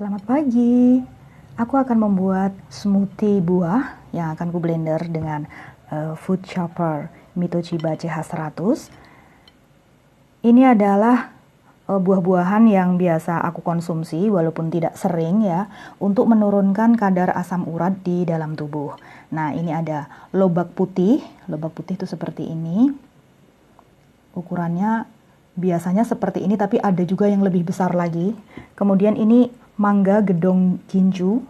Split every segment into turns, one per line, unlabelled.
Selamat pagi. Aku akan membuat smoothie buah yang akan ku blender dengan food chopper Mitochiba CH100. Ini adalah buah-buahan yang biasa aku konsumsi walaupun tidak sering ya, untuk menurunkan kadar asam urat di dalam tubuh. Nah, ini ada lobak putih. Lobak putih itu seperti ini. Ukurannya biasanya seperti ini, tapi ada juga yang lebih besar lagi. Kemudian ini mangga gedong ginju.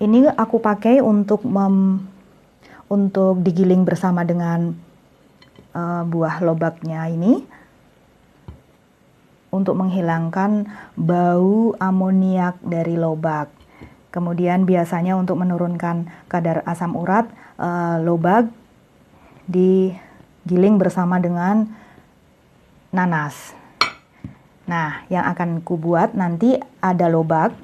Ini aku pakai untuk digiling bersama dengan buah lobaknya ini, untuk menghilangkan bau amoniak dari lobak. Kemudian biasanya untuk menurunkan kadar asam urat, lobak digiling bersama dengan nanas. Nah, yang akan ku buat nanti ada lobak,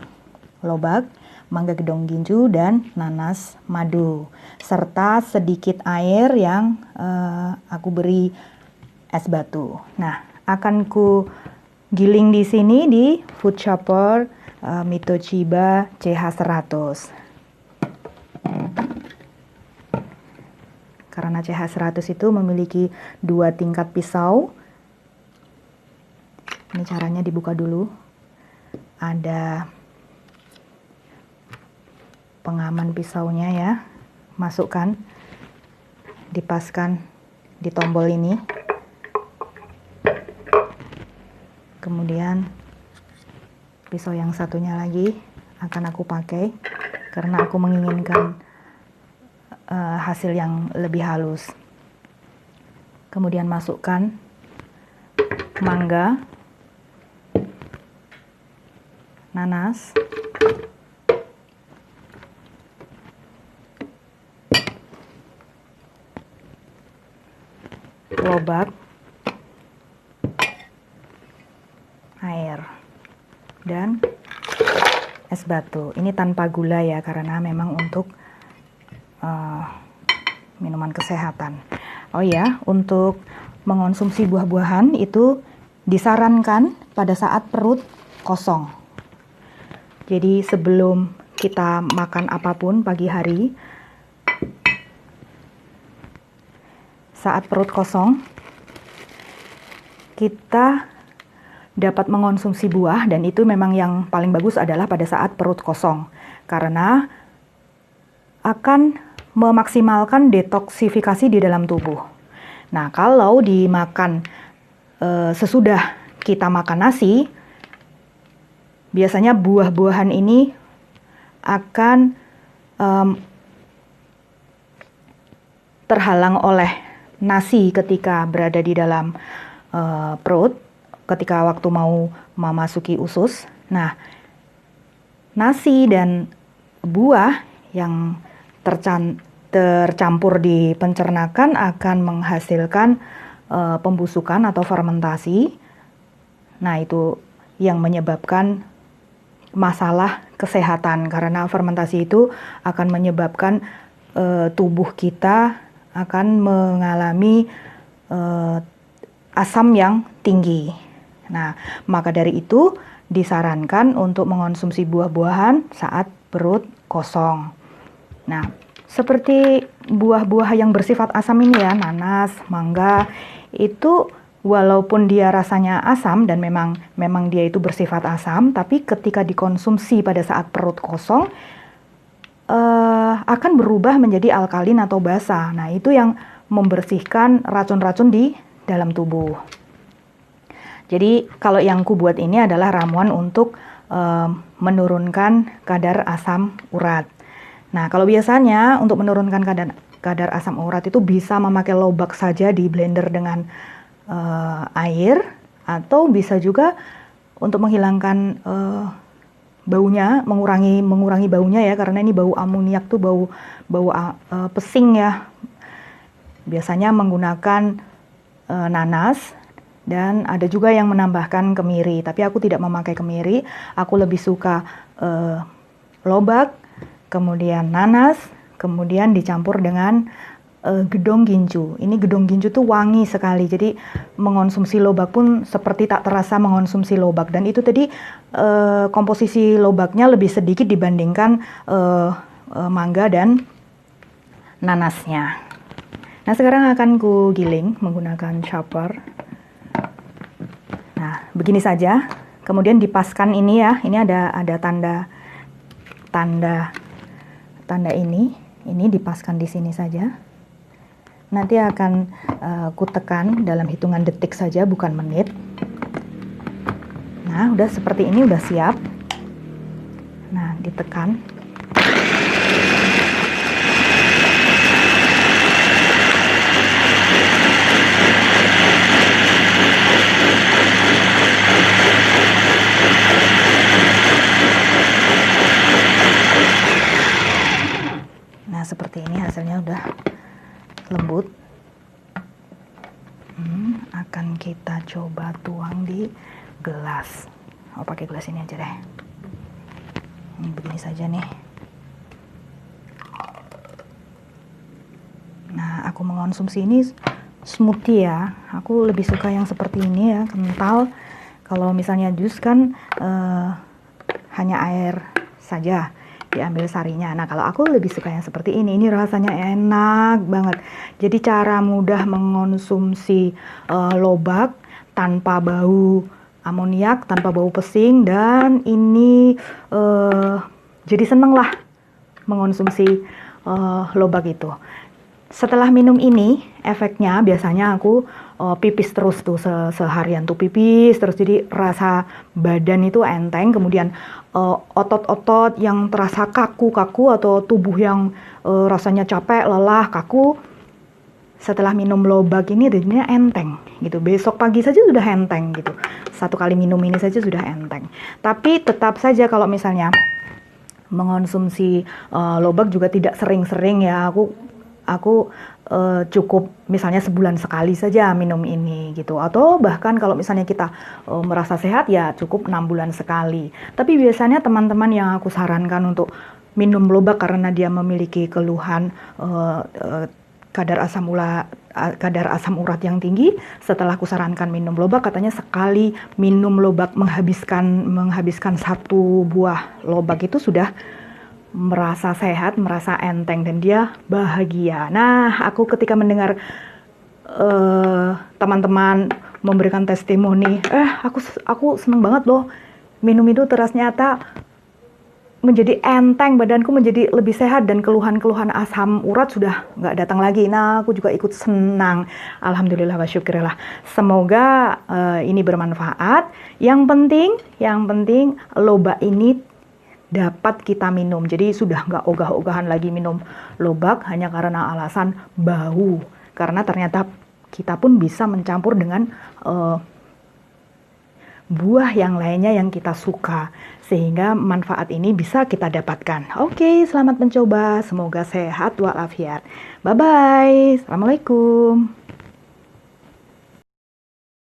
mangga gedong ginju, dan nanas madu, serta sedikit air yang aku beri es batu. Nah, akan ku giling di sini di food chopper Mitochiba CH100. Karena CH100 itu memiliki 2 tingkat pisau. Ini caranya dibuka dulu. Ada pengaman pisaunya ya. Masukkan, dipaskan di tombol ini. Kemudian pisau yang satunya lagi akan aku pakai karena aku menginginkan hasil yang lebih halus. Kemudian masukkan mangga, nanas, lobak, air, dan es batu. Ini tanpa gula ya, karena memang untuk minuman kesehatan. Oh ya, untuk mengonsumsi buah-buahan itu disarankan pada saat perut kosong. Jadi sebelum kita makan apapun pagi hari, saat perut kosong, kita dapat mengonsumsi buah, dan itu memang yang paling bagus adalah pada saat perut kosong, karena akan memaksimalkan detoksifikasi di dalam tubuh. Nah, kalau dimakan sesudah kita makan nasi, biasanya buah-buahan ini akan terhalang oleh nasi ketika berada di dalam perut, ketika waktu mau memasuki usus. Nah, nasi dan buah yang tercampur di pencernakan akan menghasilkan pembusukan atau fermentasi. Nah, itu yang menyebabkan masalah kesehatan, karena fermentasi itu akan menyebabkan tubuh kita akan mengalami asam yang tinggi. Nah, maka dari itu disarankan untuk mengonsumsi buah-buahan saat perut kosong. Nah, seperti buah-buah yang bersifat asam ini ya, nanas, mangga, itu walaupun dia rasanya asam dan memang dia itu bersifat asam, tapi ketika dikonsumsi pada saat perut kosong akan berubah menjadi alkalin atau basa. Nah, itu yang membersihkan racun-racun di dalam tubuh. Jadi kalau yang ku buat ini adalah ramuan untuk menurunkan kadar asam urat. Nah, kalau biasanya untuk menurunkan kadar asam urat itu bisa memakai lobak saja di blender dengan air, atau bisa juga untuk menghilangkan baunya, mengurangi baunya ya, karena ini bau amoniak tuh bau pesing ya. Biasanya menggunakan nanas, dan ada juga yang menambahkan kemiri, tapi aku tidak memakai kemiri. Aku lebih suka lobak, kemudian nanas, kemudian dicampur dengan gedong ginju. Ini gedong ginju tuh wangi sekali, jadi mengonsumsi lobak pun seperti tak terasa mengonsumsi lobak. Dan itu tadi komposisi lobaknya lebih sedikit dibandingkan mangga dan nanasnya. Nah, sekarang akan ku giling menggunakan chopper. Nah, begini saja. Kemudian dipaskan ini ya. Ini ada tanda ini dipaskan di sini saja. Nanti akan ku tekan dalam hitungan detik saja, bukan menit. Nah, udah seperti ini, udah siap. Nah, ditekan. Nah, seperti ini hasilnya udah lembut. Akan kita coba tuang di gelas. Pakai gelas ini aja deh. Begini saja nih. Nah, aku mengonsumsi ini smoothie ya. Aku lebih suka yang seperti ini ya, kental. Kalau misalnya jus kan hanya air saja, diambil sarinya. Nah, kalau aku lebih suka yang seperti ini. Ini rasanya enak banget. Jadi cara mudah mengonsumsi lobak tanpa bau amoniak, tanpa bau pesing, dan ini jadi seneng lah mengonsumsi lobak itu. Setelah minum ini, efeknya biasanya aku pipis terus tuh seharian tuh pipis terus, jadi rasa badan itu enteng. Kemudian otot-otot yang terasa kaku-kaku atau tubuh yang rasanya capek, lelah, kaku, setelah minum lobak ini jadinya enteng gitu. Besok pagi saja sudah enteng gitu. Satu kali minum ini saja sudah enteng. Tapi tetap saja kalau misalnya mengonsumsi lobak juga tidak sering-sering ya. Aku cukup misalnya sebulan sekali saja minum ini gitu, atau bahkan kalau misalnya kita merasa sehat ya cukup 6 bulan sekali. Tapi biasanya teman-teman yang aku sarankan untuk minum lobak karena dia memiliki keluhan kadar asam urat yang tinggi, setelah aku sarankan minum lobak, katanya sekali minum lobak menghabiskan 1 buah lobak itu sudah merasa sehat, merasa enteng, dan dia bahagia. Nah, aku ketika mendengar teman-teman memberikan testimoni, aku seneng banget loh minum itu, ternyata menjadi enteng, badanku menjadi lebih sehat, dan keluhan-keluhan asam urat sudah nggak datang lagi. Nah, aku juga ikut senang. Alhamdulillah wa syukurillah. Semoga ini bermanfaat. Yang penting lobak ini dapat kita minum. Jadi sudah nggak ogah-ogahan lagi minum lobak hanya karena alasan bau. Karena ternyata kita pun bisa mencampur dengan buah yang lainnya yang kita suka, sehingga manfaat ini bisa kita dapatkan. Oke, selamat mencoba. Semoga sehat walafiat. Bye-bye. Assalamualaikum.